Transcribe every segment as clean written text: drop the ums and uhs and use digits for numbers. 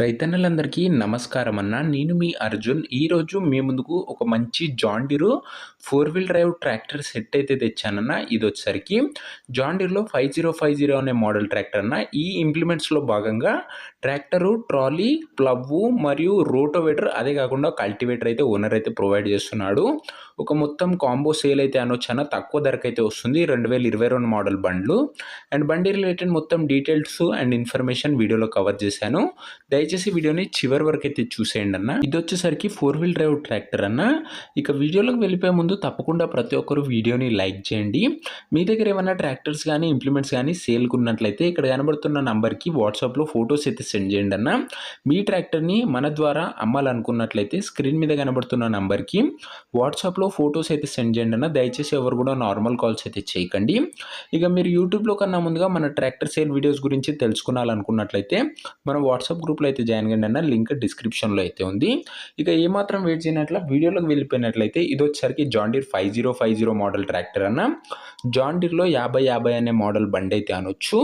రైతన్నలందరికీ నమస్కారం అన్న. నేను మీ అర్జున్. ఈరోజు మీ ముందుకు ఒక మంచి John Deere 4 wheel drive tractor set అయితే తెచ్చానన్న. ఇదొచ్చేసరికి జాన్ డీర్‌లో 5050 అనే మోడల్ ట్రాక్టర్ అన్న. ఈ ఇంప్లిమెంట్స్‌లో భాగంగా ట్రాక్టరు, ట్రాలీ, ప్లవ్వు మరియు రోటోవేటర్ అదే కాకుండా కల్టివేటర్ అయితే ఓనర్ అయితే ప్రొవైడ్ చేస్తున్నాడు. ఒక మొత్తం కాంబో సేల్ అయితే అనొచ్చన్న. తక్కువ ధరకైతే వస్తుంది. 2022 మోడల్ బండ్లు అండ్ బండి రిలేటెడ్ మొత్తం డీటెయిల్స్ అండ్ ఇన్ఫర్మేషన్ వీడియోలో కవర్ చేశాను. దయచేసి వీడియోని చివరి వరకు అయితే చూసేయండి అన్న. ఇది వచ్చేసరికి 4 వీల్ డ్రైవ్ ట్రాక్టర్ అన్న. ఇక వీడియోలోకి వెళ్ళిపోయే ముందు తప్పకుండా ప్రతి ఒక్కరు వీడియోని లైక్ చేయండి. మీ దగ్గర ఏమైనా ట్రాక్టర్స్ కానీ ఇంప్లిమెంట్స్ కానీ సేల్కి ఉన్నట్లయితే ఇక్కడ కనబడుతున్న నంబర్కి వాట్సాప్లో ఫొటోస్ అయితే సెండ్ చేయండి అన్న. మీ ట్రాక్టర్ని మన ద్వారా అమ్మాలనుకున్నట్లయితే స్క్రీన్ మీద కనబడుతున్న నంబర్కి వాట్సాప్లో ఫొటోస్ అయితే సెండ్ చేయండి అన్న. దయచేసి ఎవరు కూడా నార్మల్ కాల్స్ అయితే చేయకండి. ఇక మీరు యూట్యూబ్లో కన్నా ముందుగా మన ట్రాక్టర్ సేల్ వీడియోస్ గురించి తెలుసుకోవాలనుకున్నట్లయితే మన వాట్సాప్ గ్రూప్లో అయితే జాయిన్ కండి అన్న. లింక్ డిస్క్రిప్షన్లో అయితే ఉంది. ఇక ఏమాత్రం వెయిట్ చేయనట్ల వీడియోలోకి వెళ్ళిపోయినట్లయితే ఇది వచ్చేసరికి జాన్ డీర్ 5050 మోడల్ ట్రాక్టర్ అన్న. జాన్ డీర్‌లో 5050 అనే మోడల్ బండి అయితే అనొచ్చు.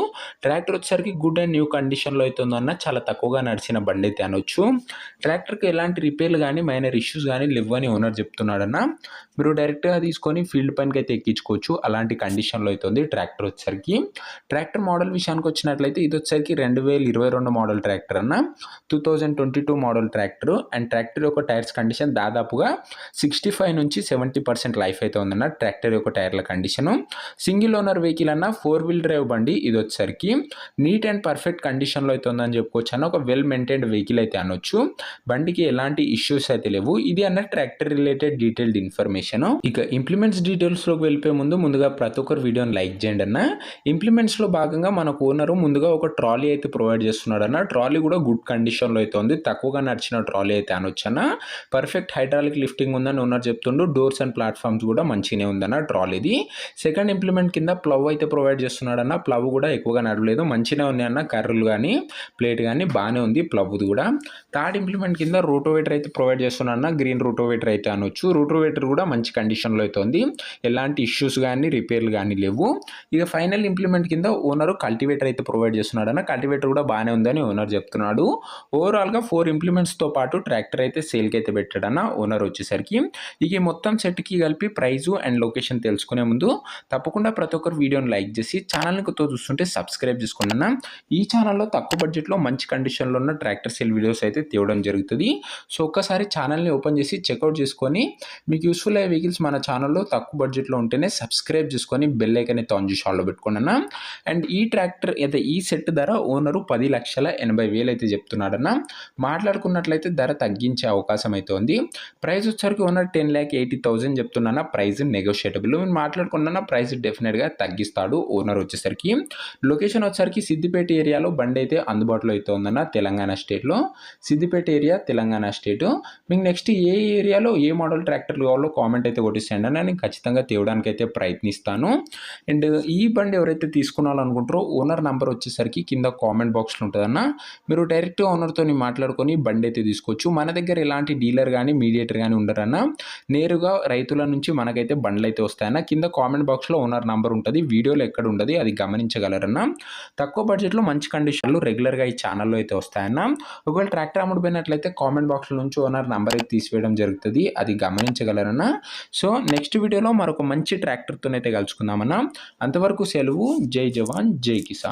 ట్రాక్టర్ వచ్చేసరికి గుడ్ అండ్ న్యూ కండిషన్లో అయితే ఉందన్న. చాలా తక్కువగా నడిచిన బండి అయితే అనొచ్చు. ట్రాక్టర్కి ఎలాంటి రిపేర్లు కానీ మైనర్ ఇష్యూస్ కానీ లేవని ఓనర్ చెప్తున్నాడన్న. మీరు డైరెక్ట్గా తీసుకొని ఫీల్డ్ పైనకి అయితే ఎక్కించుకోవచ్చు. అలాంటి కండిషన్లో అయితే ఉంది ట్రాక్టర్ వచ్చేసరికి. ట్రాక్టర్ మోడల్ విషయానికి వచ్చినట్లయితే ఇది వచ్చేసరికి 2022 మోడల్ ట్రాక్టర్ అన్న. 2022 మోడల్ ట్రాక్టర్ అండ్ ట్రాక్టర్ యొక్క టైర్స్ కండిషన్ దాదాపుగా 65 నుంచి 70% లైఫ్ అయితే ఉందన్న. ట్రాక్టర్ యొక్క టైర్ల కండిషను సింగిల్ ఓనర్ వెహికల్ అన్న. 4 వీల్ డ్రైవ్ బండి ఇది వచ్చేసరికి నీట్ అండ్ పర్ఫెక్ట్ కండిషన్లో అయితే ఉందని చెప్పుకోవచ్చు అన్న. ఒక వెల్ మెయింటైన్డ్ వెహికల్ అయితే అనొచ్చు. బండికి ఎలాంటి ఇష్యూస్ అయితే లేవు. ఇది అన్న ట్రాక్టర్ రిలేటెడ్ డీటెయిల్డ్ ఇన్ఫర్మేషన్. ఇక ఇంప్లిమెంట్స్ డీటెయిల్స్లోకి వెళ్ళిపోయే ముందుగా ప్రతి ఒక్కరు వీడియోని లైక్ చేయండి అన్న. ఇంప్లిమెంట్స్లో భాగంగా మనకు ఓనరు ముందుగా ఒక ట్రాలీ అయితే ప్రొవైడ్ చేస్తున్నాడు అన్న. ట్రాలీ కూడా గుడ్ కండిషన్లో అయితే ఉంది. తక్కువగా నడిచిన ట్రాలీ అయితే అనొచ్చన్న. పర్ఫెక్ట్ హైడ్రాలిక్ లిఫ్టింగ్ ఉందని ఓనర్ చెప్తుండు. డోర్స్ అండ్ ప్లాట్ఫామ్స్ కూడా మంచిగానే ఉందన్న ట్రాలీది. సెకండ్ ఇంప్లిమెంట్ కింద ప్లవ్ అయితే ప్రొవైడ్ చేస్తున్నాడన్న. ప్లవ్ కూడా ఎక్కువగా నడవలేదు, మంచిగా ఉన్నాయన్న. కర్రలు కానీ ప్లేట్ కానీ బాగానే ఉంది ప్లవ్ది కూడా. థర్డ్ ఇంప్లిమెంట్ కింద రోటోవేటర్ అయితే ప్రొవైడ్ చేస్తున్నాడన్న. గ్రీన్ రోటోవేటర్ అయితే అనొచ్చు. రోటోవేటర్ కూడా మంచి కండిషన్లో అయితే ఉంది. ఎలాంటి ఇష్యూస్ కానీ రిపేర్లు కానీ లేవు. ఇక ఫైనల్ ఇంప్లిమెంట్ కింద ఓనరు కల్టివేటర్ అయితే ప్రొవైడ్ చేస్తున్నాడన్న. కల్టివేటర్ కూడా బాగానే ఉందని ఓనర్ చెప్తున్నాడు. ఓవరాల్గా 4 ఇంప్లిమెంట్స్తో పాటు ట్రాక్టర్ అయితే సేల్కి అయితే పెట్టాడన్న ఓనర్ వచ్చేసరికి. ఇక ఈ మొత్తం సెట్కి కలిపి ప్రైజు అండ్ లొకేషన్ తెలుసుకునే ముందు తప్పకుండా ప్రతి ఒక్కరు వీడియోని లైక్ చేసి ఛానల్ని కొత్త చూస్తుంటే సబ్స్క్రైబ్ చేసుకోండి అన్న. ఈ ఛానల్లో తక్కువ బడ్జెట్లో మంచి కండిషన్లో ఉన్న ట్రాక్టర్ సేల్ వీడియోస్ అయితే తేవడం జరుగుతుంది. సో ఒక్కసారి ఛానల్ని ఓపెన్ చేసి చెక్అవుట్ చేసుకొని మీకు యూస్ఫుల్ అయ్యే వెహికల్స్ మన ఛానల్లో తక్కువ బడ్జెట్లో ఉంటేనే సబ్స్క్రైబ్ చేసుకొని బెల్ ఐకాన్ అయితే ఆన్ చేసి ఆన్లో పెట్టుకోండి అన్న. అండ్ ఈ ట్రాక్టర్ అయితే ఈ సెట్ ధర ఓనరు 10,80,000 అయితే చెప్తున్నాడన్న. మాట్లాడుకున్నట్లయితే ధర తగ్గించే అవకాశం అయితే ఉంది. ప్రైస్ వచ్చరికి ఓనర్ 10,80,000 చెప్తున్నా. Price negotiable. మీరు మాట్లాడుకున్న ప్రైస్ డెఫినెట్గా తగ్గిస్తాడు ఓనర్ వచ్చేసరికి. లొకేషన్ వచ్చరికి సిద్దిపేట ఏరియాలో బండి అయితే అందుబాటులో అయితే ఉందన్న. తెలంగాణ స్టేట్లో సిద్దిపేట ఏరియా తెలంగాణ స్టేట్. మీకు నెక్స్ట్ ఏ ఏరియాలో ఏ మోడల్ ట్రాక్టర్లు కావాలో కామెంట్ అయితే కొట్టిసేయండి అన్న. నేను ఖచ్చితంగా తేవడానికి అయితే ప్రయత్నిస్తాను. అండ్ ఈ బండి ఎవరైతే తీసుకోవాలనుకుంటారో ఓనర్ నెంబర్ వచ్చేసరికి కింద కామెంట్ బాక్స్లో ఉంటుందన్న. మీరు డైరెక్ట్గా ఓనర్తో మాట్లాడుకొని బండి అయితే తీసుకోవచ్చు. మన దగ్గర ఎలాంటి డీలర్ కానీ మీడియేటర్ కానీ ఉండరన్న. నేరుగా రైతుల నుంచి మనకైతే బండ్లు అయితే వస్తాయన్న. కింద కామెంట్ బాక్స్లో ఓనర్ నెంబర్ ఉంటుంది. వీడియోలో ఎక్కడ ఉండదు, అది గమనించగలరన్న. తక్కువ బడ్జెట్లో మంచి కండిషన్లు రెగ్యులర్గా ఈ ఛానల్లో అయితే వస్తాయన్న. ఒకవేళ ట్రాక్టర్ అమ్ముడుపోయినట్లయితే కామెంట్ బాక్స్లో నుంచి ఓనర్ నెంబర్ అయితే తీసివేయడం జరుగుతుంది, అది గమనించగలరన్న. సో నెక్స్ట్ వీడియోలో మరొక మంచి ట్రాక్టర్తో అయితే కలుసుకుందామన్న. అంతవరకు సెలవు. జై జవాన్ జై కిసాన్.